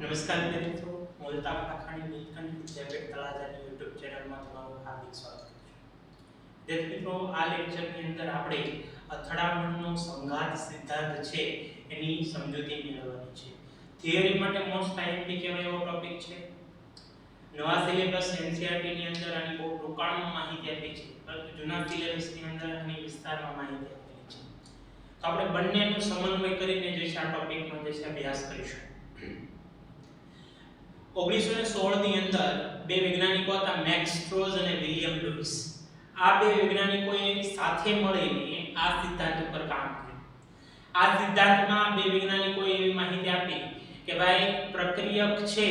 નમસ્કાર વિદ્યાર્થી મિત્રો, હું અલ્તાફ લાખાણી નીલકંઠ વિદ્યાપીઠ તળાજાની YouTube ચેનલમાં તમારું હાર્દિક સ્વાગત કરું છું. વિદ્યાર્થી મિત્રો, આ લેક્ચરની અંદર આપણે અથડામણનો સંઘાત સિદ્ધાંત છે એની સમજૂતી મેળવવાની છે. થિયરી માટે મોસ્ટ આઈએમપી કહેવાય એવો ટોપિક છે. નવા સિલેબસ NCERT ની અંદર આની બહુ ટૂંકાણમાં માહિતી આપી છે, પરંતુ જૂના સિલેબસની અંદર આની વિસ્તારમાં માહિતી આપેલી છે. તો આપણે બંનેનું સમન્વય કરીને જે છે આ ટોપિકમાં જે છે અભ્યાસ કરીશું. 1916 ની અંદર બે વૈજ્ઞાનિકો હતા, મેક્સ સ્ટ્રોઝ અને વિલિયમ લુઇસ. આ બે વૈજ્ઞાનિકોએ સાથે મળીને આ સિદ્ધાંત ઉપર કામ કર્યું. આ સિદ્ધાંતમાં બે વૈજ્ઞાનિકોએ એવી માહિતી આપી કે ભાઈ પ્રક્રિયક છે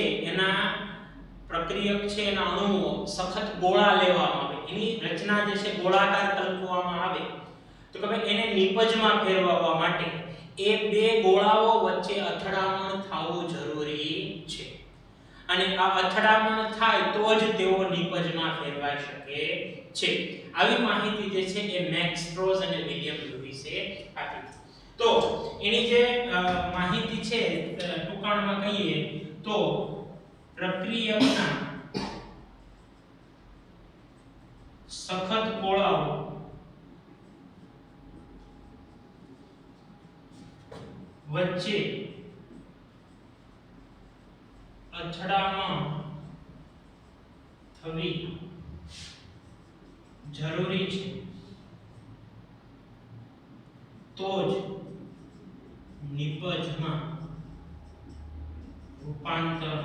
એના અણુઓ સખત ગોળા લેવામાં આવે, એની રચના જે છે ગોળાકાર કલ્પવામાં આવે, તો કે ભાઈ એને નિપજમાં ફેરવવા માટે એ બે ગોળાઓ વચ્ચે અથડામણ થવું જરૂરી છે. અને આ અથડામણ થાય તો જ તેઓ નિપજમાં ફેરવાઈ શકે છે. આવી માહિતી જે છે એ મેક્સ સ્ટ્રોઝ અને વિલિયમ લુઇસે આપી. તો એની જે માહિતી છે ટૂંકાણમાં કહીએ તો પ્રક્રિયકના સખત ગોળાઓ વચ્ચે અથડામણ થવી જરૂરી છે, તો જ નિપજમાં રૂપાંતર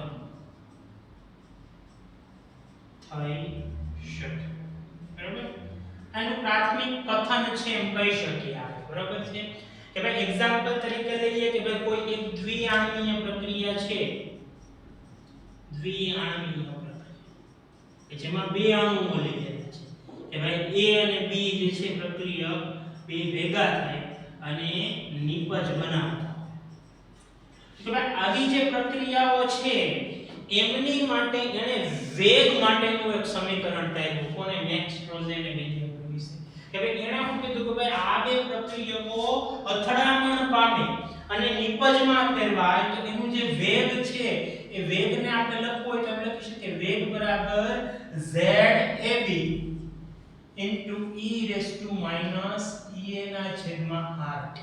થઈ શકે. બરાબર? આનું પ્રાથમિક કથન છે એમ કહી શકીએ આપણે. બરાબર છે કે ભાઈ એક્ઝામ્પલ તરીકે લઈએ કે ભાઈ કોઈ એક દ્વિઆણ્વીય પ્રક્રિયા છે, દ્વિઆણ્વીય પ્રક્રિયા કે જેમાં બે અણુઓ લીધેલા છે કે ભાઈ A અને B જે છે પ્રક્રિયક બે ભેગા થાય અને નિપજ બનાવતા. તો ભાઈ આવી જે પ્રક્રિયાઓ છે એમની માટે એને વેગ માટેનું એક સમીકરણ આપ્યું. કોને? મેક્સ સ્ટ્રોઝે અને વિલિયમ લુઇસે. કે ભાઈ એણે શું કીધું કે ભાઈ આ બે પ્રક્રિયકો અથડામણ પામે અને નિપજમાં ફેરવાય તો એનું જે વેગ છે એ વેગને આપણે લખવું હોય તો આપણે લખી શકીએ વેગ બરાબર ZAB e−Ea/RT.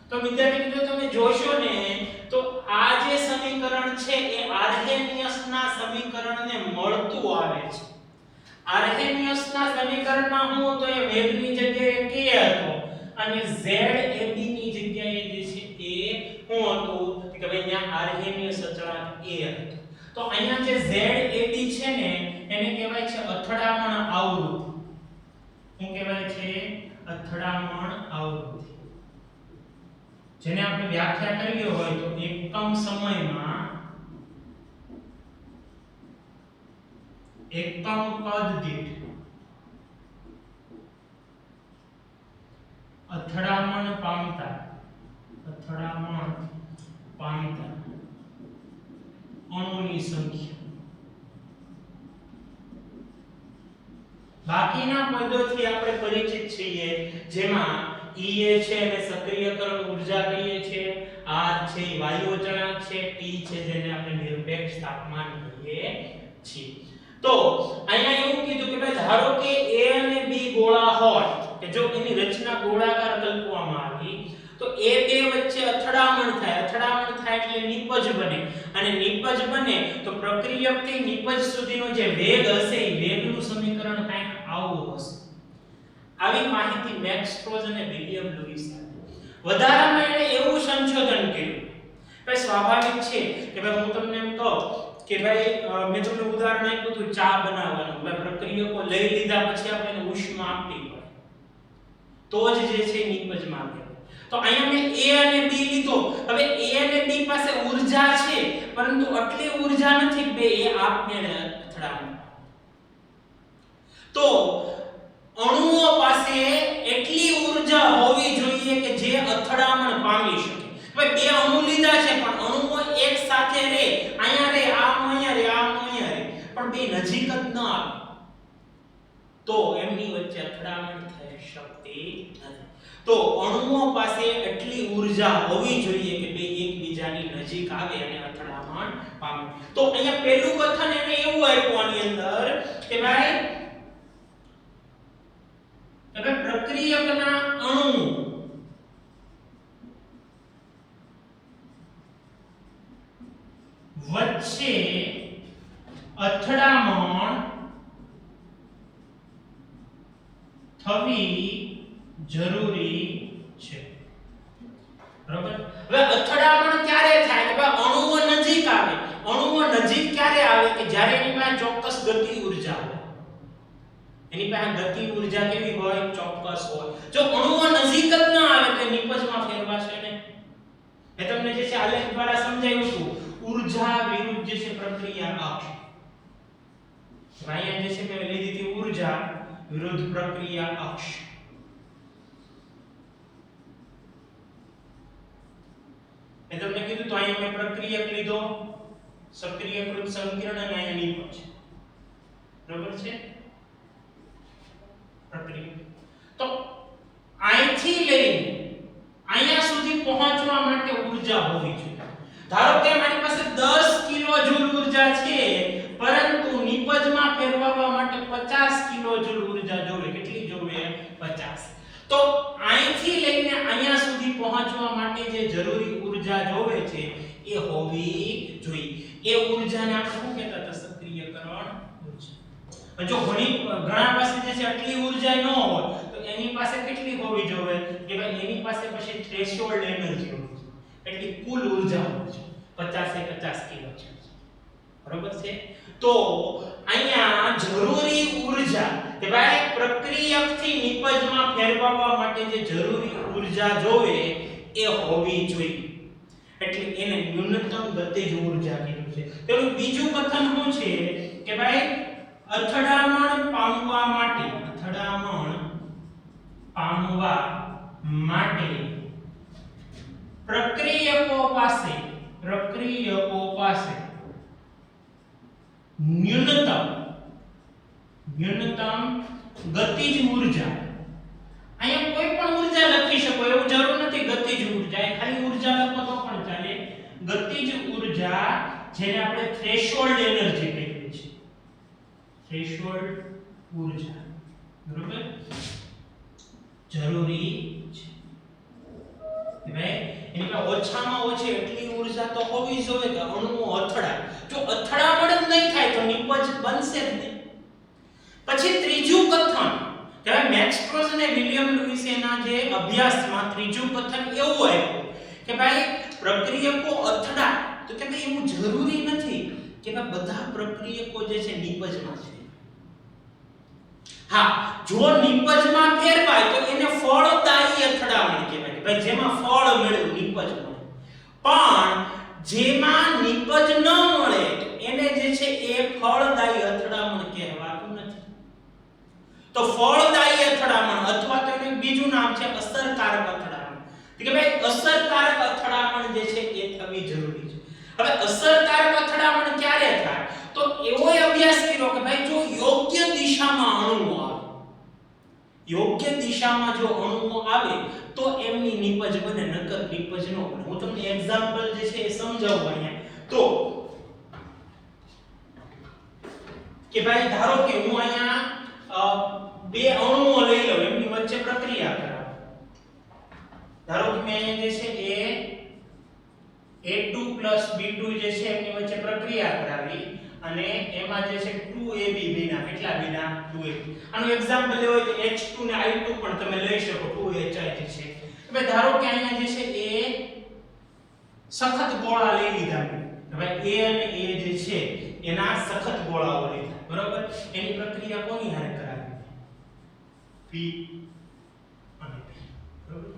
તો વિદ્યાર્થી મિત્રો તમે જોશો ને તો આ જે સમીકરણ છે એ આર્હેનિયસના સમીકરણને મળતું આવે છે. આર્હેનિયસના સમીકરણમાં શું હતો? એ વેગની જગ્યાએ k હતો અને ZAB ની જગ્યાએ જે છે એ શું હતું કે ભાઈ ત્યાં આર્હેનિયસ અચળાંક a હતો. તો અહીંયા જે ZAB છે ને એને કહેવાય છે અથડામણ આવૃત્તિ. શું કહેવાય છે? અથડામણ આવૃત્તિ. જેને આપણે વ્યાખ્યા કરવી હોય તો એકમ સમયમાં એકમ કદ દીઠ અથડામણ પામતા અણુની સંખ્યા. બાકીના પદોથી આપણે પરિચિત છીએ, જેમાં Ea છે એને સક્રિયકરણ ઊર્જા કહીએ છીએ, R છે એ વાયુ અચળાંક છે, T છે જેને આપણે નિરપેક્ષ તાપમાન કહીએ છીએ. તો અહીંયા એવું કીધું કે ભાઈ ધારો કે A અને B ગોળા હોય કે જો એની રચના ગોળાકાર કલ્પવામાં આવી તો એ બે વચ્ચે અથડામણ થાય એટલે નિપજ બને અને નિપજ બને તો પ્રક્રિયકથી નિપજ સુધીનો જે વેગ હશે એ વેગનું સમીકરણ કંઈક આવું હશે. આવી માહિતી મેક્સ સ્ટ્રોઝ અને વિલિયમ લુઇસ આપી. વધારામાં એણે એવું સંશોધન કર્યું કે સ્વાભાવિક છે કે ભાઈ હું તમને એમ કહું કે ભાઈ મેં તમને ઉદાહરણ આપ્યું હતું ચા બનાવવાનું. ભાઈ પ્રક્રિયકો લઈ લીધા પછી આપણે એને ઉષ્મા આપવી પડે તો જ જે છે નિપજમાં આવે. તો અહીંયા મેં A અને B લીધો. હવે A અને B પાસે ઊર્જા છે પરંતુ આટલી ઊર્જા નથી બે એ આપમેળે અથડામણ. તો અણુઓ પાસે એટલી ઊર્જા હોવી જોઈએ કે જે અથડામણ પામી શકે. હવે બે અણુ લીધા છે પણ અણુઓ એક સાથે રહે, અહીંયા રહે, આ અહીંયા રહે, આ અહીંયા રહે, પણ બે નજીક જ ન આવે તો એમની વચ્ચે અથડામણ થઈ શકતી નથી. તો અણુઓ પાસે એટલી ઊર્જા હોવી જોઈએ કે બે એકબીજાની નજીક આવે અને અથડામણ પામે. તો અહીંયા પહેલું કથન એને એવું આપ્યું આની અંદર કે ભાઈ પ્રક્રિયકના અણુ વચ્ચે અથડામણ થવી જરૂરી છે. બરાબર. હવે અથડામણ ક્યારે થાય કે ભાઈ અણુઓ નજીક આવે. અણુઓ નજીક ક્યારે આવે કે જ્યારે એની પાસે ચોક્કસ ગતિ ઊર્જા હોય. એની પાસે ગતિ ઊર્જા કેવી હોય? ચોક્કસ હોય. જો અણુઓ નજીક જ ન આવે તો નિપજમાં ફેરવાશે ને. એ તમને જે છે આલેખ દ્વારા સમજાવ્યું હતું. ઊર્જા વિરુદ્ધ જે છે પ્રક્રિયા અક્ષ. અહીંયા જે છે મેં લીધી હતી ઊર્જા વિરુદ્ધ પ્રક્રિયા અક્ષ. મેં તમને કીધું તો અહીંયા મેં પ્રક્રિયક લીધો, સક્રિયકૃત સંકીર્ણ અને અહીંયા નિપજ. બરાબર છે? પ્રક્રિયા. તો અહીંથી લઈને અહીંયા સુધી પહોંચવા માટે ઊર્જા હોવી જોઈએ. ધારો કે મારી પાસે 10 કિલો જૂલ ઊર્જા છે, પરંતુ નિપજમાં ફેરવવા માટે 50 કિલો જૂલ ઊર્જા જોવે. કેટલી જોવે? 50. તો અહીંથી લઈને અહીંયા સુધી પહોંચવા માટે જે જરૂરી ઊર્જા જોવે છે એ હોવી જોઈએ. એ ઊર્જાને આપણે શું કહેતા હતા? સક્રિયકરણ ઊર્જા. જો ઘણા પાસે જે છે આટલી ઊર્જા ન હોય તો એની પાસે કેટલી હોવી જોઈએ કે ભાઈ એની પાસે પછી થ્રેશોલ્ડ એનર્જી હોવી જોઈએ. એટલી કુલ ઊર્જા હોવી જોઈએ. 50 એ 50 કિલો છે. બરોબર છે? તો અહીંયા જરૂરી ઊર્જા કે ભાઈ પ્રક્રિયકથી નિપજમાં ફેરવવા માટે જે જરૂરી ઊર્જા જોવે એ હોવી જોઈએ. એટલે એને ન્યૂનતમ ગતિજ ઊર્જા કીધું છે. તેનું બીજું કથન શું છે કે ભાઈ અથડામણ પામવા માટે પ્રક્રિયકો પાસે ન્યૂનતમ ગતિજ ઊર્જા. અહીંયા કોઈ પણ ઊર્જા લખી શકો, એવું જરૂર નથી ગતિજ ઊર્જા. એ ખાલી ઊર્જા લખો તો પણ ચાલે. ગતિજ ઊર્જા જેને આપણે થ્રેશોલ્ડ એનર્જી કહીએ છીએ. થ્રેશોલ્ડ ઊર્જા બરોબર જરૂરી છે. ભાઈ એની પાસે ઓછામાં ઓછી એટલી ઊર્જા તો હોવી જોઈએ કે અણુઓ અથડાય. જો અથડામણ જ નહીં થાય તો નિપજ બનશે જ નહીં. પછી ત્રીજું કથન કે મેક્સ પ્રોસ અને વિલિયમ લુઇસના જે અભ્યાસમાં ત્રીજું કથન એવું આવ્યું કે ભાઈ પ્રક્રિયકો અથડાય તો કે ભાઈ એવું જરૂરી નથી કે ભાઈ બધા પ્રક્રિયકો જે છે નિપજમાં છે. હા, જો નિપજમાં ફેરવાય તો એને ફળદાયી અથડામણ કહેવાય કે ભાઈ જેમાં ફળ મળ્યું નિપજ મળે. પણ જેમાં નિપજ ન મળે એને જે છે એ ફળદાયી અથડામણ કહેવાતું નથી. તો ફળદાયી અથડામણ અથવા તો એનું બીજું નામ છે અસરકારક અથડામણ. કે ભાઈ અસરકારક અથડામણ જે છે એ થવી જરૂરી છે. હવે અસરકારક અથડામણ ક્યારે થાય? તો એવો અભ્યાસ કર્યો કે ભાઈ જો યોગ્ય દિશામાં અણુઓ આવે, યોગ્ય દિશામાં જો અણુઓ આવે તો એમની નિપજ બને, નકર નિપજ ન બને. હું તમને એક્ઝામ્પલ જે છે એ સમજાવું અહીંયા. તો કે ભાઈ ધારો કે હું અહીંયા બે અણુઓ લઈ લઉં, એમની વચ્ચે પ્રક્રિયા કરાવું. ધારો કે મેં અહીંયા જે છે એ A2 B2 જે છે એમની વચ્ચે પ્રક્રિયા કરાવી અને એમાં જે છે 2AB બન્યા. કેટલા બન્યા? 2AB. આનું એક્ઝામ્પલ લેવો હોય તો H2 ને I2 પણ તમે લઈ શકો. 2HI જે છે. હવે ધારો કે અહીંયા જે છે એ સખત ગોળા લઈ લીધા. હવે A અને A જે છે એના સખત ગોળાઓ લીધા. બરાબર? એની પ્રક્રિયા કોની હારે કરાવી? P અને P. બરાબર?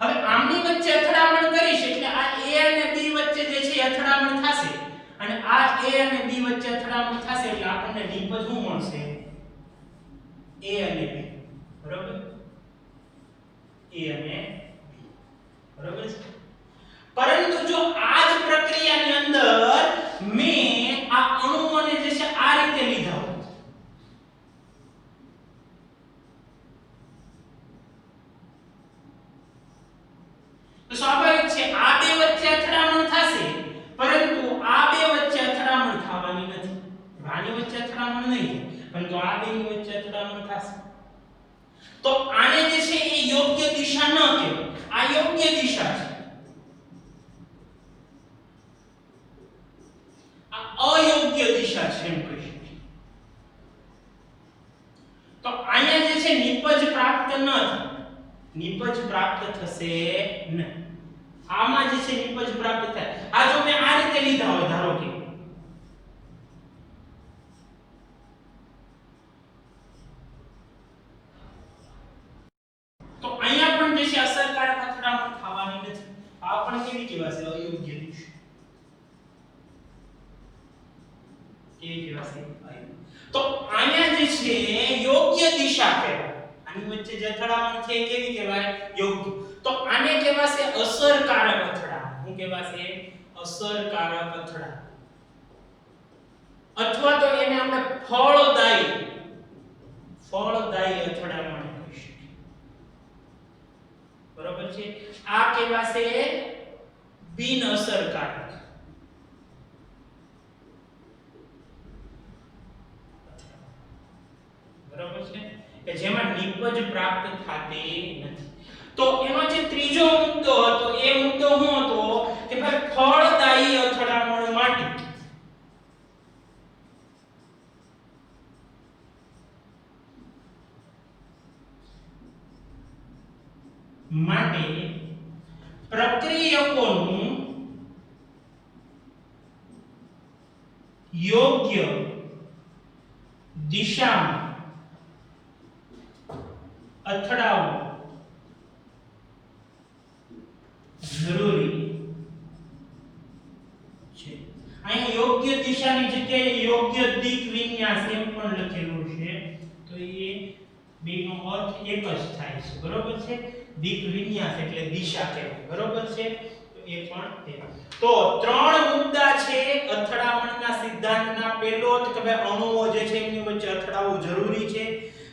હવે આમની વચ્ચે અથડામણ કરીશ એટલે આ A અને B વચ્ચે જે છે અથડામણ થશે અને આ A અને B વચ્ચે અથડામણ થશે એટલે આપણને નિપજ શું મળશે? A અને B. બરાબર? A અને B. બરાબર છે? પરંતુ જો આ જ પ્રક્રિયાની અંદર મેં આ અણુઓને જે છે આ રીતે લીધા હોત, અથડામણ નહીં થાય, પરંતુ આ બેની વચ્ચે અથડામણ થશે. તો આને જે છે એ યોગ્ય દિશા ન કહેવાય, આ યોગ્ય દિશા છે. આ અયોગ્ય દિશા છે એમ કહી શકીએ. તો અહીંયા જે છે નિપજ પ્રાપ્ત ન થાય, નિપજ પ્રાપ્ત થશે નહીં. આમાં જે છે નિપજ પ્રાપ્ત થાય. આ જો મેં આ રીતે લીધા હોય ધારો કે, તો અહીંયા પણ જે છે અસરકારક અથડામણ થવાની નથી. આ પણ કેવી કહેવાશે? અયોગ્ય દિશા. કેવી કહેવાશે? તો અહીંયા જે છે યોગ્ય દિશા કહેવાય. આની વચ્ચે જે અથડામણ છે કેવી કહેવાય? યોગ્ય. તો આને કહેવાશે અસરકારક અથડામણ. શું કહેવાશે? અસરકારક અથડામણ. અથવા તો એને આપણે ફળદાયી અથડામણ કહી શકીએ. બરોબર છે? આ કહેવાશે બિન અસરકારક. બરોબર છે? કે જેમાં નિપજ પ્રાપ્ત થતી નથી. તો એનો જે ત્રીજો મુદ્દો હતો એ મુદ્દો શું હતો કે ભાઈ ફળદાયી અથડામણ માટે પ્રક્રિયકોનું યોગ્ય દિશામાં અથડાવવું જરૂરી છે. અહીં યોગ્ય દિશાની જગ્યાએ યોગ્ય દિક વિન્યાસ એમ પણ લખેલું છે. તો એ બેનો અર્થ એક જ થાય છે. બરોબર છે? દિક વિન્યાસ એટલે દિશા કહેવાય. બરોબર છે? તો એ પણ તો ત્રણ મુદ્દા છે અથડામણના સિદ્ધાંતના. પહેલો કે ભાઈ અણુઓ જે છે એમની વચ્ચે અથડાવવું જરૂરી છે.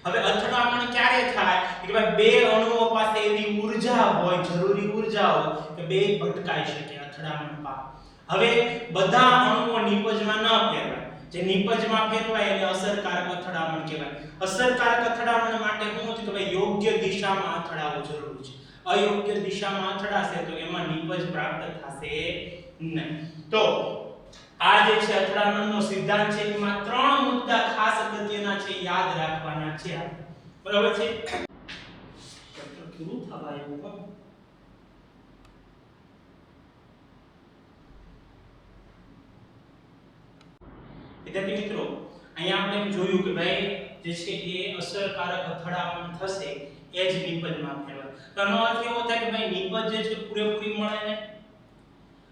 હવે અથડામણ ક્યારે થાય કે ભાઈ બે અણુઓ પાસે એવી ઊર્જા હોય, જરૂરી ઊર્જા હોય કે બે ભટકાઈ શકે અથડામણ પામે. હવે બધા અણુઓ નિપજમાં ન ફેરવાય. જે નિપજમાં ફેરવાય એને અસરકારક અથડામણ કહેવાય. અસરકારક અથડામણ માટે શું છે કે ભાઈ યોગ્ય દિશામાં અથડાવવું જરૂરી છે. અયોગ્ય દિશામાં અથડાશે તો એમાં નિપજ પ્રાપ્ત થશે નહીં. તો આ જે છે અથડામણનો સિદ્ધાંત છે એમાં ત્રણ મુદ્દા ખાસ અગત્યના છે, યાદ રાખવાના છે. બરાબર છે? ચેપ્ટર પૂરું થવા આવ્યું. વિદ્યાર્થી મિત્રો, અહીંયા આપણે જોયું કે ભાઈ જે છે એ અસરકારક અથડામણ થશે એ જ નિપજમાં ફેરવાય. તો આનો અર્થ એવો થાય કે ભાઈ નિપજ જે છે પૂરેપૂરી મળે ને.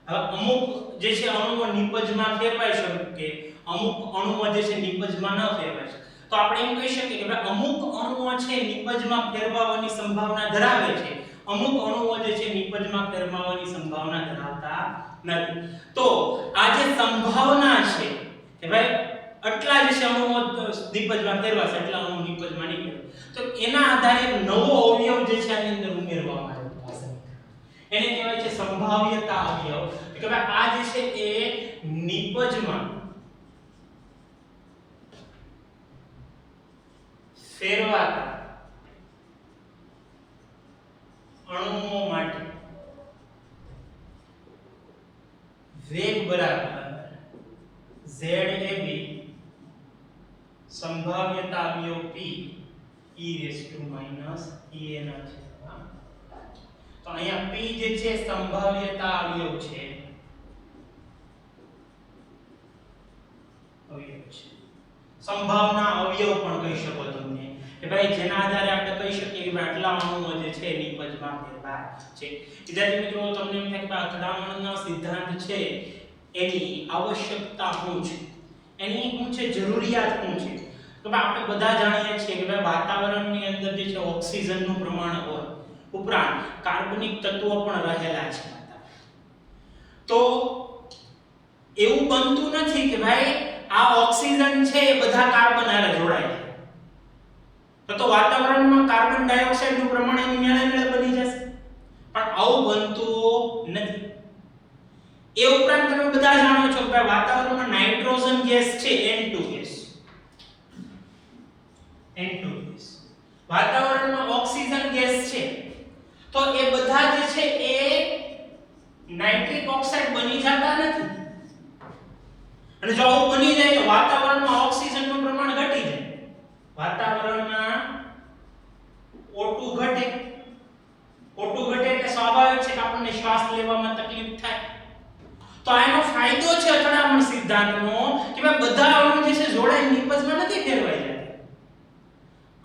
હવે અમુક જે છે અણુઓ નિપજમાં ફેરવાઈ શકે, અમુક અણુઓ જે છે નિપજમાં ન ફેરવાઈ શકે. તો આપણે એમ કહી શકીએ કે ભાઈ અમુક અણુઓ છે નિપજમાં ફેરવવાની સંભાવના ધરાવે છે, અમુક અણુઓ જે છે નિપજમાં ફેરવવાની સંભાવના ધરાવતા નથી. તો આ જે સંભાવના છે કે ભાઈ આટલા જે છે અણુઓ નિપજમાં ફેરવાશે, એટલા અણુ નિપજમાં નહીં ફેરવાય, તો એના આધારે નવો અવયવ જે છે આની અંદર ઉમેરવામાં આવશે. એને કહેવાય છે સંભાવ્યતા અવયવ. કે ભાઈ આ જે છે એ નિપજમાં ફેરવાતા અણુઓ માટે વેગ બરાબર ZAB સંભાવ્યતા અવયવ P e raised to minus en છે. તો અહીંયા P જે છે સંભાવ્યતા અવયવ છે, સંભાવના અવયવ પણ કહી શકો તમે કે ભાઈ જેના આધારે આપણે કહી શકીએ કે આટલા અણુઓ જે છે નિપજમાં ફેરવાય છે. વિદ્યાર્થી મિત્રો, તમને એમ થાય કે અથડામણનો સિદ્ધાંત છે એની આવશ્યકતા શું છે, એની શું છે જરૂરિયાત શું છે. તો આપણે બધા જાણીએ છીએ કે ભાઈ વાતાવરણની અંદર જે છે ઓક્સિજનનું પ્રમાણ હોય, ઉપરાંત કાર્બનિક તત્વો પણ રહેલા છે. તો એવું બનતું નથી કે ભાઈ આ ઓક્સિજન છે એ બધા કાર્બન હારે જોડાય છે, તો વાતાવરણમાં કાર્બન ડાયોક્સાઇડનું પ્રમાણ એની મેળે બની જશે. પણ આવું બનતું નથી. એ ઉપરાંત તમે બધા જાણો છો કે વાતાવરણમાં નાઇટ્રોજન ગેસ છે N2 ગેસ, N2 ગેસ. વાતાવરણમાં ઓક્સિજન ગેસ છે તો એ બધા જે છે એ નાઇટ્રિક ઓક્સાઇડ બની જતા નથી. અને જો આવું બની જાય તો વાતાવરણમાં ઓક્સિજનનું પ્રમાણ ઘટી જાય. વાતાવરણમાં O2 ઘટે. O2 ઘટે એટલે સ્વાભાવિક છે કે આપણને શ્વાસ લેવામાં તકલીફ થાય. તો આનો ફાયદો છે અથડામણ સિદ્ધાંતનો કે ભાઈ બધા અણુ જે છે જોડાઈ નિપજમાં નથી ફેરવાઈ જતા.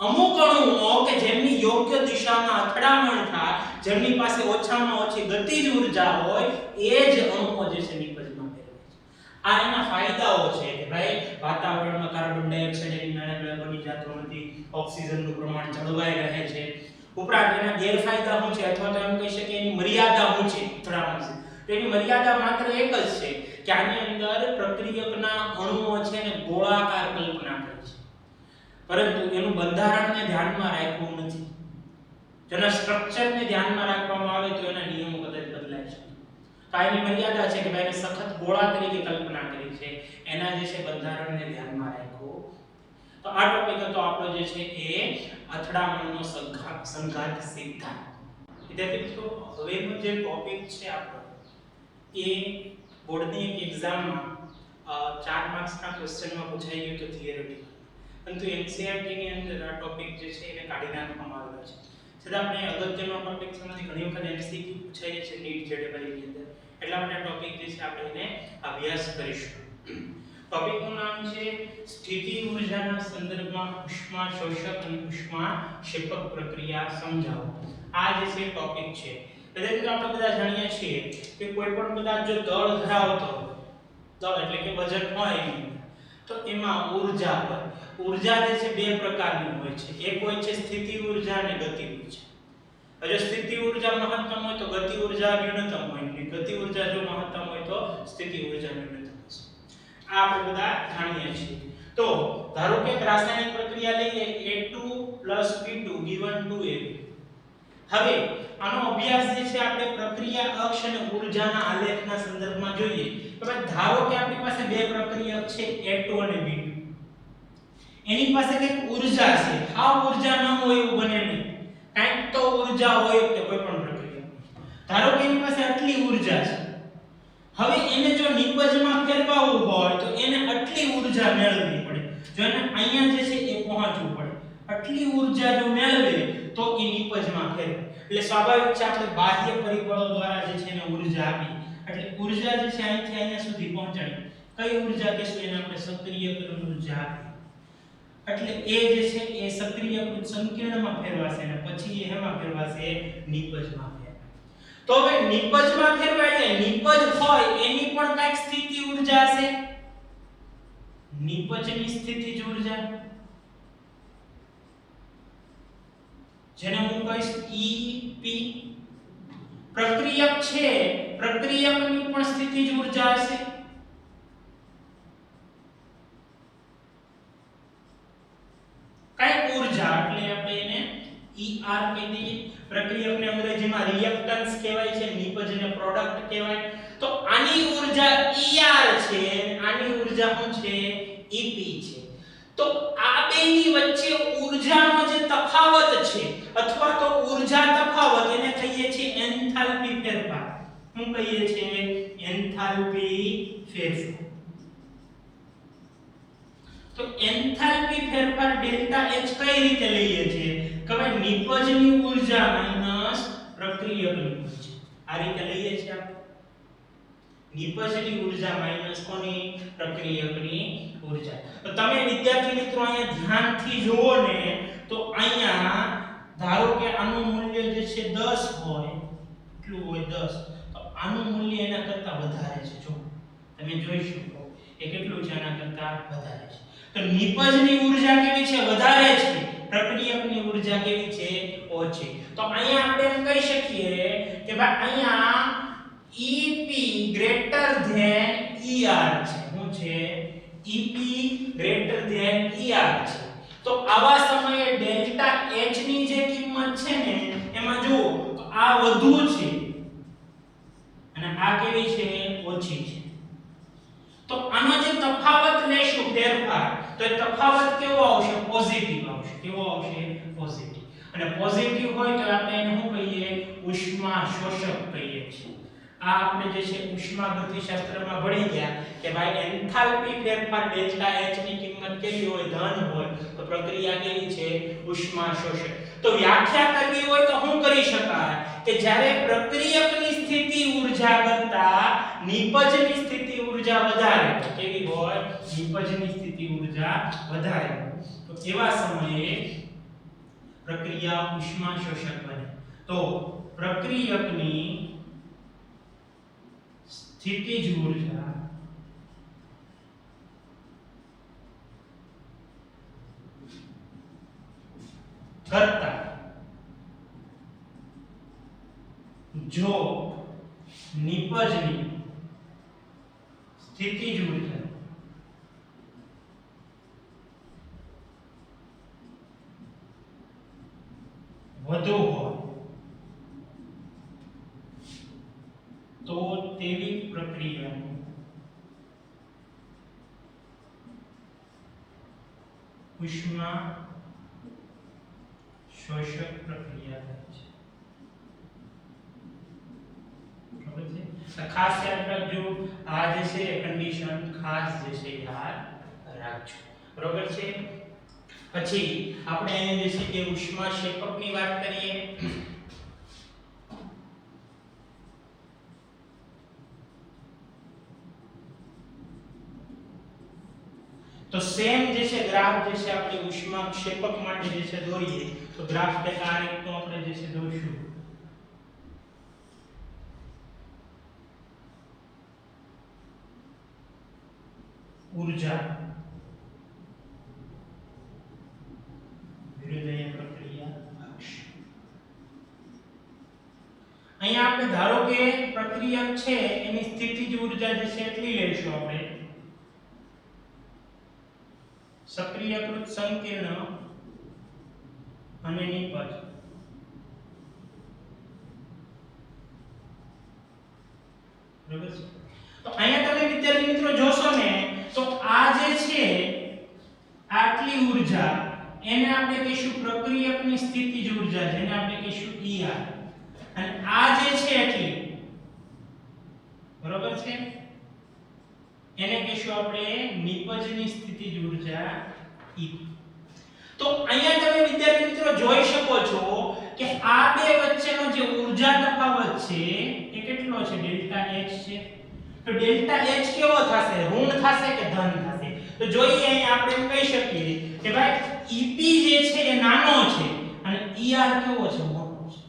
અમુક અણુઓ કે જેમની યોગ્ય દિશામાં અથડામણ થાય, જેમની પાસે ઓછામાં ઓછી ગતિજ ઊર્જા હોય, એ જ અણુઓ જે છે નિપજમાં ફેરવાય છે. આ એના ફાયદાઓ છે કે ભાઈ વાતાવરણમાં કાર્બન ડાયોક્સાઇડ એની મેળે બની જતો નથી, ઓક્સિજનનું પ્રમાણ જળવાઈ રહે છે. ઉપરાંત એના ગેરફાયદા શું છે અથવા તો એમ કહી શકીએ એની મર્યાદા શું છે અથડામણ છે. તો એની મર્યાદા માત્ર એક જ છે કે આની અંદર પ્રક્રિયકના અણુઓ છે ને ગોળાકાર કલ્પના કરી છે, પરંતુ એનું બંધારણને ધ્યાનમાં રાખવું નથી. જેના સ્ટ્રક્ચરને ધ્યાનમાં રાખવામાં આવે તો એના નિયમો કદાચ બદલાય છે. તો આની મર્યાદા છે કે ભાઈને સખત ગોળા તરીકે કલ્પના કરી છે, એના જે છે બંધારણને ધ્યાનમાં રાખવું. તો આ ટોપિક હતો આપણો જે છે એ અથડામણનો સંઘાત સિદ્ધાંત. વિદ્યાર્થી મિત્રો, હવેનો જે ટોપિક છે આપણો એ બોર્ડની એક એક્ઝામમાં 4 માર્ક્સના ક્વેશ્ચનમાં પૂછાઈ ગયું તો થિયરેટિકલ, પરંતુ એનસીઈઆરટી ની અંદર આ ટોપિક જે છે એને કાઢી નાખવામાં આવેલો છે. છતાં આપણે અગત્યનો ટોપિક સમજી ઘણી વખત એમસીક્યુ પૂછાય છે નીટ જેડબલ ની અંદર, એટલા માટે આ ટોપિક જે છે આપણે એને અભ્યાસ કરીશું. ટોપિકનું નામ છે સ્થિતિ ઊર્જાના સંદર્ભમાં ઉષ્મા શોષક અને ઉષ્મા ક્ષેપક પ્રક્રિયા સમજાવો. આ જે છે ટોપિક છે. એટલે આપણે બધા જાણીએ છીએ કે કોઈ પણ પદાર્થ જો દળ ધરાવતો હોય, દળ એટલે કે વજન હોય એની, તો એમાં ઊર્જા હોય. ઊર્જા જે છે બે પ્રકારની હોય છે. એક હોય છે સ્થિતિ ઊર્જા અને ગતિ ઊર્જા. જો સ્થિતિ ઊર્જા મહત્તમ હોય તો ગતિ ઊર્જા ન્યૂનતમ હોય, અને ગતિ ઊર્જા જો મહત્તમ હોય તો સ્થિતિ ઊર્જા ન્યૂનતમ હોય. આ આપણે બધા જાણીએ છીએ. તો ધારો કે એક રાસાયણિક પ્રક્રિયા લઈએ A2 P2 2AB. હવે આનો અભ્યાસ જે છે આપણે પ્રક્રિયા અક્ષ અને ઊર્જાના આલેખના સંદર્ભમાં જોઈએ. તો ધારો કે આપણી પાસે બે પ્રક્રિયક છે A2 અને B2. એની પાસે કઈક ઊર્જા છે. આ ઊર્જા ન હોય એવું બને નહીં. કાંઈક તો ઊર્જા હોય કે કોઈ પણ પ્રક્રિયા. ધારો કે એની પાસે આટલી ઊર્જા છે. હવે એને જો નિપજમાં ફેરવવું હોય તો એને આટલી ઊર્જા મેળવવી પડે. જો એને અહીંયા જે છે એ પહોંચવું પડે. આટલી ઊર્જા જો મેળવે તો એ નિપજમાં ફેરવે. એટલે સ્વાભાવિક છે આપણે બાહ્ય પરિબળો દ્વારા જે છે એને ઊર્જા આપી. એટલે ઊર્જા જે છે અહીંથી અહીંયા સુધી પહોંચાડી. કઈ ઊર્જા કહેશું એને આપણે સક્રિયકરણ ઊર્જા આપી. એટલે એ જે છે એ સક્રિયકૃત સંકીર્ણમાં ફેરવાશે અને પછી એ હેમાં ફેરવાશે નિપજમાં. તો હવે નિપજમાં ફેરવાય એટલે નિપજ હોય એની પણ કઈક સ્થિતિ ઊર્જા છે. નિપજની સ્થિતિજ ઊર્જા જેને હું કહીશ EP. પ્રક્રિયક છે, પ્રક્રિયકની પણ સ્થિતિજ ઊર્જા હશે. કઈ ઊર્જા એટલે આપણે એને ER કહી દઈએ. પ્રક્રિયકને અંગ્રેજીમાં રિએક્ટન્સ કહેવાય છે, નિપજને પ્રોડક્ટ કહેવાય. તો આની ઊર્જા ER છે, આની ઊર્જા શું છે EP છે. તો આ બેની વચ્ચે ઊર્જાનો જે તફાવત છે અથવા તો ઊર્જા તફાવત એને કહીએ છીએ એન્થાલ્પી ફેરફાર. શું કહીએ છીએ? એન્થાલ્પી ફેરફાર. તો એન્થાલ્પી ફેરફાર ડેલ્ટા H કઈ રીતે લઈએ છીએ? કે ભાઈ નિપજની ઊર્જા માઈનસ પ્રક્રિયકની ઊર્જા. આ રીતે લઈએ છીએ આપણે. નિપજની ઊર્જા માઈનસ કોની? પ્રક્રિયકની ઊર્જા. તો તમે વિદ્યાર્થી મિત્રો અહીંયા ધ્યાનથી જુઓ ને તો અહીંયા ધારો કે આનું મૂલ્ય જે છે 10 હોય, કેટલું હોય 10, તો આનું મૂલ્ય એના કરતા વધારે છે. જો તમે જોઈ શકો એ કેટલું છે, આના કરતા વધારે છે. તો નિપજની ઊર્જા કેવી છે? વધારે છે. પ્રક્રિયકની ઊર્જા કેવી છે? ઓછી. તો અહીંયા આપણે એમ કહી શકીએ કે ભાઈ અહીંયા EP greater than ER છે. શું છે? EP greater than ER છે. તો આવા સમયે ડેલ્ટા H ની જે કિંમત છે ને એમાં જુઓ તો આ વધુ છે અને આ કેવી છે? ઓછી છે. તો આનો જે તફાવત લેશું ફેરફાર, તો એ તફાવત કેવો આવશે? પોઝિટિવ આવશે. કેવો આવશે પોઝિટિવ અને પોઝિટિવ હોય તો આપણે એને શું કહીએ ઉષ્મા શોષક કહીએ છીએ આ આપણે જે છે ઉષ્માગતિશાસ્ત્રમાં ભણી ગયા કે ભાઈ એન્થાલ્પી ફેરફાર ડેલ્ટા H ની કિંમત કેવી હોય ધન હોય તો પ્રક્રિયા કેવી છે ઉષ્મા શોષક તો વ્યાખ્યા કરવી હોય તો શું કરી શકાય કે જ્યારે પ્રક્રિયકની સ્થિતિ ઊર્જા કરતા નિપજની સ્થિતિ ઊર્જા વધારે કેવી હોય નિપજની સ્થિતિ ઊર્જા વધારે તો એવા સમયે પ્રક્રિયા ઉષ્મા શોષક બને તો પ્રક્રિયકની સ્થિતિજ ઊર્જા કરતા જો નિપજની સ્થિતિજ ઊર્જા વધુ હોય તો તેવી પ્રક્રિયાને ઉષ્મા શોષક પ્રક્રિયા કહે છે બરાબર છે ખાસ યાદ રાખજો આ જે છે કન્ડિશન ખાસ જે છે યાદ રાખજો બરાબર છે પછી આપણે જે છે કે ઉષ્મા શેપકની વાત કરીએ તો સેમ જે છે ગ્રાફ જે છે આપણે ઉષ્મા ક્ષેપક માટે જે છે દોરીએ તો ગ્રાફ કે આ રીતનો આપણે જે છે દોરશું ઊર્જા વિરુદ્ધ પ્રક્રિયા અક્ષ અહીંયા આપણે ધારો કે પ્રક્રિયક છે એની સ્થિતિજ ઊર્જા જે છે એટલી લઈશું આપણે સક્રિયકૃત સંકીર્ણ અને નિપજ બરાબર છે તો અહીંયા તમે વિદ્યાર્થી મિત્રો જોશો ને તો આ જે છે આટલી ઊર્જા એને આપણે કહીશું પ્રક્રિયકની સ્થિતિજ ઊર્જા જેને આપણે કહીશું ER અને આ જે છે એટલી બરાબર છે એને કહીશું આપણે નિપજની સ્થિતિજ ઊર્જા E તો અહીંયા તમે વિદ્યાર્થી મિત્રો જોઈ શકો છો કે આ બે વચ્ચેનો જે ઊર્જા તફાવત છે એ કેટલો છે ડેલ્ટા H છે તો ડેલ્ટા H કેવો થશે ઋણ થશે કે ધન થશે તો જોઈએ અહીંયા આપણે એમ કહી શકીએ કે ભાઈ EP જે છે એ નાનો છે અને ER કેવો છે મોટો છે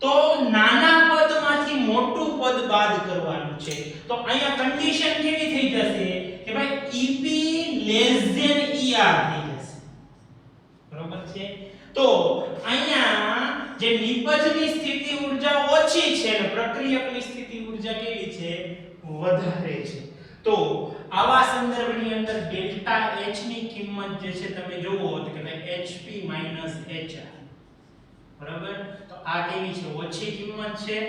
તો નાના પદમાંથી મોટું પદ બાદ કરવાનું છે તો અહીંયા કન્ડિશન કેવી થઈ જશે કે ભાઈ EP લેસ ધેન ER થઈ જશે બરોબર છે તો અહીંયા જે નિપજની સ્થિતિ ઊર્જા ઓછી છે અને પ્રક્રિયકની સ્થિતિ ઊર્જા કેવી છે વધારે છે તો આવા સંદર્ભની અંદર ડેલ્ટા H ની કિંમત જે છે તમે જુઓ તો કે ભાઈ HP HR બરાબર તો આ કેવી છે ઓછી કિંમત છે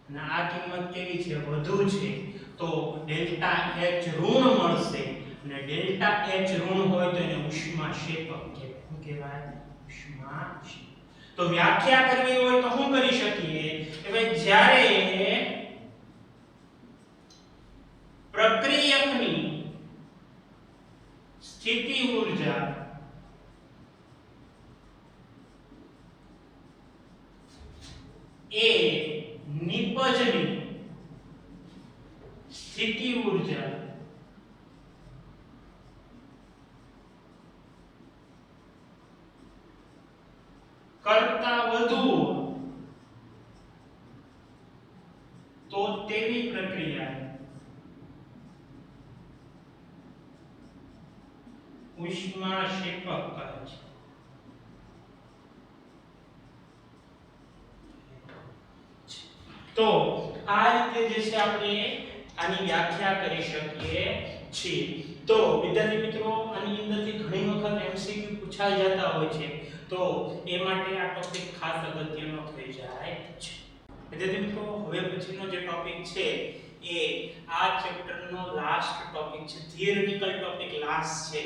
અને આ કિંમત કેવી છે વધુ છે તો ડેલ્ટા H ઋણ મળશે અને ડેલ્ટા H ઋણ હોય તો એને ઉષ્મા શેપક કહેવાય ઉષ્મા શેપક તો વ્યાખ્યા કરવી હોય તો શું કરી શકીએ કે ભાઈ જ્યારે પ્રક્રિયકની સ્થિતિ ઊર્જા એ નિપજની સ્થિતિ ઊર્જા કરતા વધુ તો તેવી પ્રક્રિયા ઉષ્મા શેપક કહે છે તો આ રીતે જે છે આપણે આની વ્યાખ્યા કરી શકીએ છીએ તો વિદ્યાર્થી મિત્રો આની અંદરથી ઘણી વખત MCQ પૂછાઈ જતા હોય છે તો એ માટે આ ટોપિક ખાસ અગત્યનો થઈ જાય છે વિદ્યાર્થી મિત્રો હવે પછીનો જે ટોપિક છે એ આ ચેપ્ટરનો લાસ્ટ ટોપિક છે થિયરિટિકલ ટોપિક લાસ્ટ છે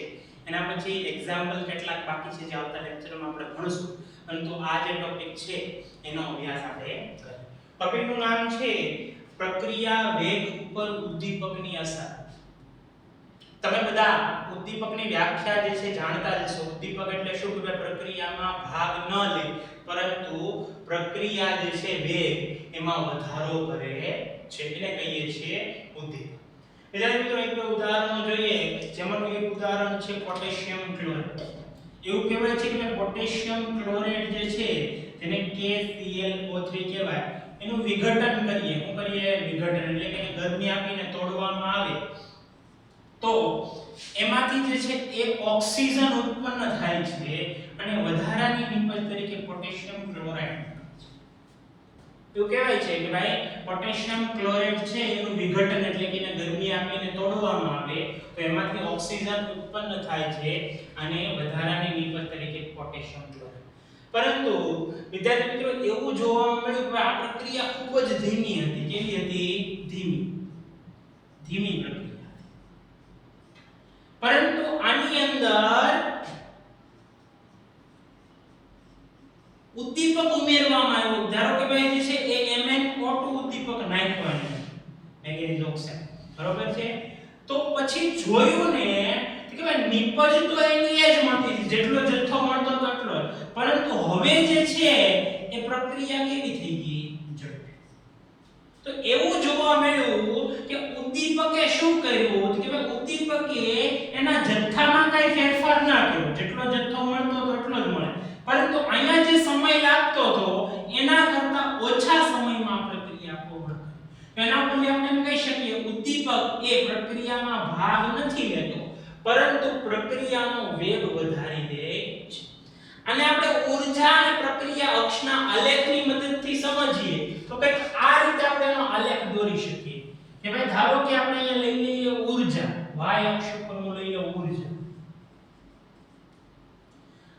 એના પછી એક્ઝામ્પલ કેટલાક બાકી છે જે આવતા લેક્ચરમાં આપણે ભણશું, પરંતુ આ જે ટોપિક છે એનો અભ્યાસ આપણે કરીએ. ટોપિકનું નામ છે પ્રક્રિયા વેગ ઉપર ઉદ્દીપકની અસર. તમે બધા ઉદ્દીપકની વ્યાખ્યા જે છે જાણતા જ હશો. ઉદ્દીપક એટલે શું કે પ્રક્રિયામાં ભાગ ન લે પરંતુ પ્રક્રિયા જે છે વેગ એમાં વધારો કરે છે એને કહીએ છીએ ઉદ્દીપક. વિદ્યાર્થી મિત્રો એક ઉદાહરણ જોઈએ. જેમાંનું એક ઉદાહરણ છે પોટેશિયમ ક્લોરાઇડ. એવું કહેવાય છે કે પોટેશિયમ ક્લોરાઇડ જે છે તેને KClO3 કહેવાય. એનું વિઘટન કરીએ. શું કરીએ? વિઘટન એટલે કે ગરમી આપીને તોડવામાં આવે તો એમાંથી જે છે એ ઓક્સિજન ઉત્પન્ન થાય છે અને વધારાની નિપજ તરીકે પોટેશિયમ ક્લોરાઇડ. એવું કહેવાય છે કે ભાઈ પોટેશિયમ ક્લોરાઇડ છે એનું વિઘટન એટલે કે એને ગરમી આપીને તોડવામાં આવે તો એમાંથી ઓક્સિજન ઉત્પન્ન થાય છે અને વધારાની નિપજ તરીકે પોટેશિયમ ક્લોરાઇડ. પરંતુ વિદ્યાર્થી મિત્રો એવું જોવા મળ્યું કે આ પ્રક્રિયા ખૂબ જ ધીમી હતી. કેવી હતી? ધીમી પ્રક્રિયા. પરંતુ આની અંદર ઉદ્દીપક ઉમેરવામાં આવ્યો. ધારો કે ભાઈ જે છે એ MnO2 ઉદ્દીપક નાખ્યું મેંગેનીઝ ઓક્સાઇડ, બરોબર છે. તો પછી જોયું ને કે ભાઈ નિપજ તો એની જ મળતી હતી, જેટલો જથ્થો મળતો હતો એટલો, પરંતુ હવે જે છે એ પ્રક્રિયા કેવી થઈ ગઈ? ઝડપી. તો એવું જોવા મળ્યું કે ઉદ્દીપકે શું કર્યું કે ભાઈ ઉદ્દીપકે એના જથ્થામાં કઈ ફેરફાર ના કર્યો. જેટલો જથ્થો મળતો હતો એટલો જ મળે, પરંતુ અહીંયા જે સમય લાગતો હતો એના કરતા ઓછા સમયમાં પ્રક્રિયા પૂર્ણ કરી. એના પરથી આપણે એમ કહી શકીએ ઉદ્દીપક એ પ્રક્રિયામાં ભાગ નથી લેતો પરંતુ પ્રક્રિયાનો વેગ વધારી દે છે. અને આપણે ઊર્જા અને પ્રક્રિયા અક્ષના આલેખની મદદથી સમજીએ તો કંઈક આ રીતે આપણે એનો આલેખ દોરી શકીએ કે ભાઈ ધારો કે આપણે અહીંયા લઈ લઈએ ઊર્જા, y અક્ષ ઉપર હું લઈ લઉં ઊર્જા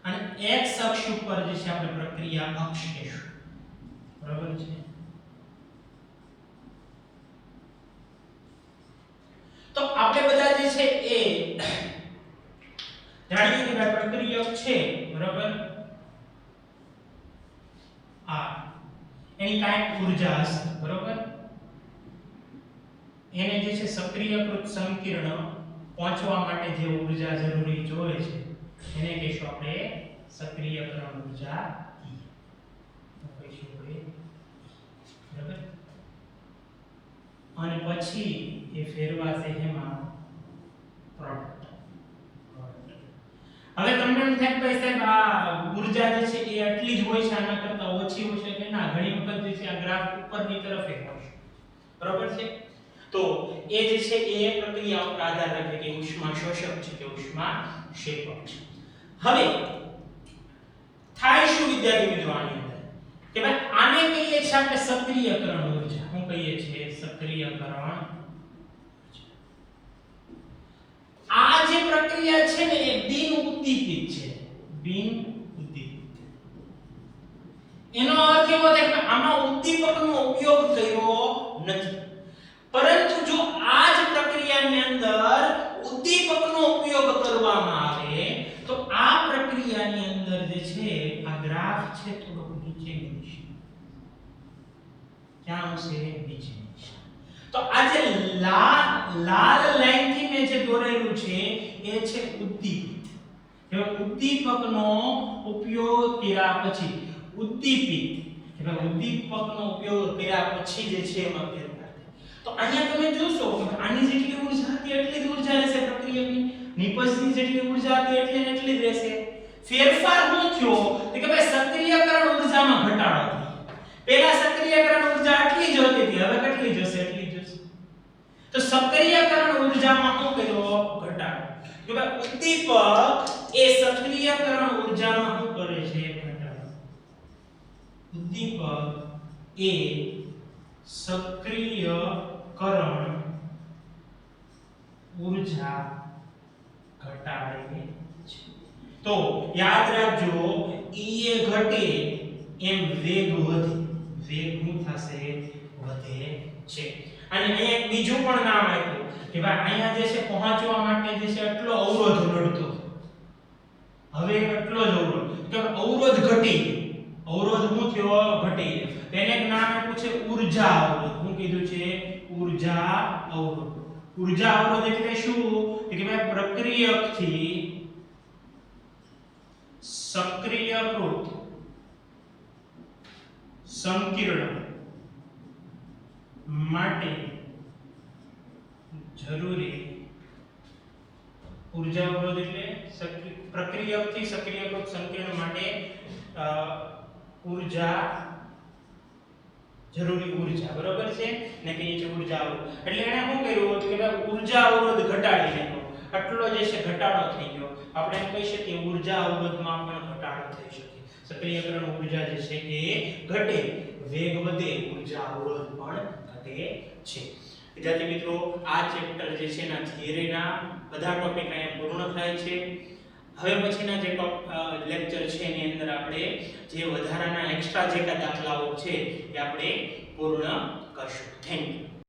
અને x અક્ષ ઉપર જે છે આપણે પ્રક્રિયા અક્ષ કહીશું, બરાબર છે. તો આપણે બધા જે છે એ જાણીએ કે ભાઈ પ્રક્રિયક છે, બરાબર. આ એની કાંઈક ઊર્જા હશે, બરાબર. એને જે છે સક્રિયકૃત સંકીર્ણ પહોંચવા માટે જે ઊર્જા જરૂરી જોઈએ છે એને કહીશું આપણે સક્રિયકરણ ઊર્જા E. કહીશું બરાબર. અને પછી એ ફેરવાશે એમાં પ્રોડક્ટ. હવે તમને એમ થાય કે સાહેબ આ ઊર્જા જે છે એ આટલી જ હોય છે, આના કરતા ઓછી હોય છે કે ના? ઘણી વખત જે છે આ ગ્રાફ ઉપરની તરફ હોય છે, બરાબર છે. તો એ જે છે એ પ્રક્રિયા ઉપર આધાર રાખે કે ઉષ્મા શોષક છે કે ઉષ્મા ક્ષેપક છે. હવે થાય શું વિદ્યાર્થી મિત્રો આની અંદર કે ભાઈ આને કહીએ છીએ આપણે સક્રિયકરણ ઊર્જા. શું કહીએ છીએ? સક્રિયકરણ. આ જે પ્રક્રિયા છે ને એ બિન ઉદ્દીપિત છે. બિન ઉદ્દીપિત એનો અર્થ એવો થાય કે આમાં ઉદ્દીપકનો ઉપયોગ કર્યો નથી, પરંતુ જો આ જ પ્રક્રિયાની અંદર ઉદ્દીપકનો ઉપયોગ કરવામાં આવે તો આ પ્રક્રિયાની અંદર જે છે આ ગ્રાફ છે થોડો નીચેની દિશા. ક્યાં આવશે? નીચેની દિશા. તો આ જે લાલ લાઈનથી મેં જે દોરેલું છે એ છે ઉદ્દીપિત. હવે ઉદ્દીપકનો ઉપયોગ કર્યા પછી ઉદ્દીપિત એટલે ઉદ્દીપકનો ઉપયોગ કર્યા પછી જે છે એમાં ફેરફાર થાય. તો અહીંયા તમે જોશો કે આની જેટલી ઊર્જા હતી એટલી જ ઊર્જા રહેશે પ્રક્રિયાની, નિપજની જેટલી ઊર્જા હતી એટલી ને એટલી જ રહેશે. ફેરફાર શું થયો તો કે ભાઈ સક્રિયકરણ ઊર્જામાં ઘટાડો થયો. પહેલા સક્રિયકરણ ઊર્જા આટલી જ હતી, હવે કેટલી જશે? એટલી જશે. તો સક્રિયકરણ ઊર્જામાં શું કર્યો? ઘટાડો. કે ભાઈ ઉદ્દીપક એ સક્રિયકરણ ઊર્જામાં શું કરે છે? ઘટાડો. ઉદ્દીપક એ સક્રિયકરણ ઊર્જા ઘટાડે છે. તો યાદ રાખજો E એ ઘટે એમ વેગ વધે. વેગ શું થશે? વધે છે. અને અહીંયા એક બીજું પણ નામ આપ્યું કે ભાઈ અહીંયા જે છે પહોંચવા માટે જે છે એટલો અવરોધ નડતો. હવે એટલો જ અવરોધ તો અવરોધ ઘટી ગયો અવરોધ શું થયો ઘટી ગયો તેને એક નામ આપ્યું છે ઊર્જા અવરોધ શું કીધું છે ઊર્જા અવરોધ એટલે શું કે ભાઈ પ્રક્રિયકથી સક્રિયકૃત સંકીર્ણ માટે જરૂરી ઊર્જા અવરોધ એટલે પ્રક્રિયકથી સક્રિયકૃત સંકીર્ણ માટે ઊર્જા જરૂરી ઊર્જા બરોબર છે ને કહીએ છીએ ઊર્જા અવરોધ એટલે એને શું કર્યું કે ભાઈ ઊર્જા અવરોધ ઘટાડી નાખ્યો આટલો જે છે ઘટાડો થઈ ગયો આપણે એમ કહી શકીએ ઊર્જા અવરોધમાં પણ ઘટાડો થઈ શકે સક્રિયકરણ ઊર્જા જે છે એ ઘટે વેગ વધે ઊર્જા અવરોધ પણ ઘટે છે વિદ્યાર્થી મિત્રો આ ચેપ્ટર જે છે એના થિયરીના બધા ટોપિક અહીંયા પૂર્ણ થાય છે હવે પછીના જે લેક્ચર છે એની અંદર આપણે જે વધારાના એક્સ્ટ્રા જે દાખલાઓ છે એ આપણે પૂર્ણ કરશું થેન્ક યુ